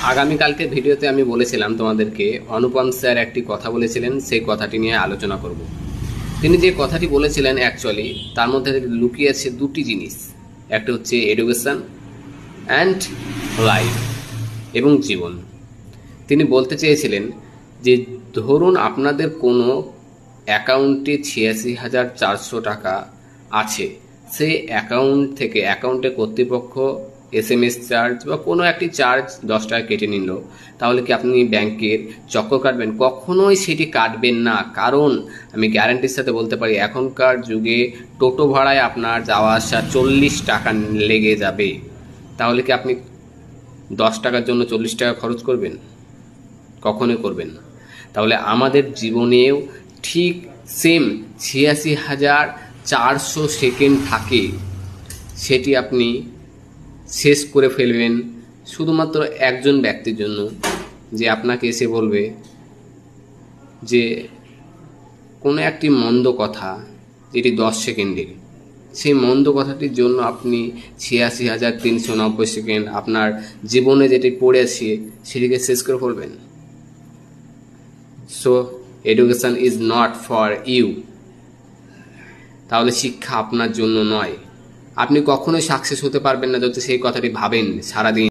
আগামীকালকে ভিডিওতে আমি বলেছিলাম তোমাদেরকে অনুপম স্যার একটি কথা বলেছিলেন, সেই কথাটি নিয়ে আলোচনা করব। তিনি যে কথাটি বলেছিলেন অ্যাকচুয়ালি তার মধ্যে লুকিয়ে আছে দুটি জিনিস, একটা হচ্ছে এডুকেশন অ্যান্ড লাইফ এবং জীবন। তিনি বলতে চেয়েছিলেন যে ধরুন আপনাদের কোনো অ্যাকাউন্টে ৮৬,৪০০ টাকা আছে, সেই অ্যাকাউন্ট থেকে অ্যাকাউন্টে কর্তৃপক্ষ SMS চার্জ বা কোনো একটি চার্জ ১০ টাকা কেটে নিল, তাহলে কি আপনি ব্যাংকের চক্কর কাটবেন? কখনোই সেটি কাটবেন না। কারণ আমি গ্যারান্টির সাথে বলতে পারি এখনকার যুগে টোটো ভাড়ায় আপনার যাওয়া আসা ৪০ টাকা লেগে যাবে। তাহলে কি আপনি ১০ টাকার জন্য ৪০ টাকা খরচ করবেন? কখনোই করবেন না। তাহলে আমাদের জীবনেও ঠিক সেম ৮৬,৪০০ সেকেন্ড থাকে, সেটি আপনি শেষ করে ফেলবেন শুধুমাত্র একজন ব্যক্তির জন্য, যে আপনাকে এসে বলবে যে কোনো একটি মন্দ কথা, যেটি ১০ সেকেন্ডের, সেই মন্দ কথাটির জন্য আপনি ৮৬,৩৯০ সেকেন্ড আপনার জীবনে যেটি পড়েছে সেটিকে শেষ করে ফেলবেন। So education is not for you. তাহলে শিক্ষা আপনার জন্য নয়। আপনি কখনোই সাকসেস হতে পারবেন না যদি সেই কথাটি ভাবেন সারাদিন।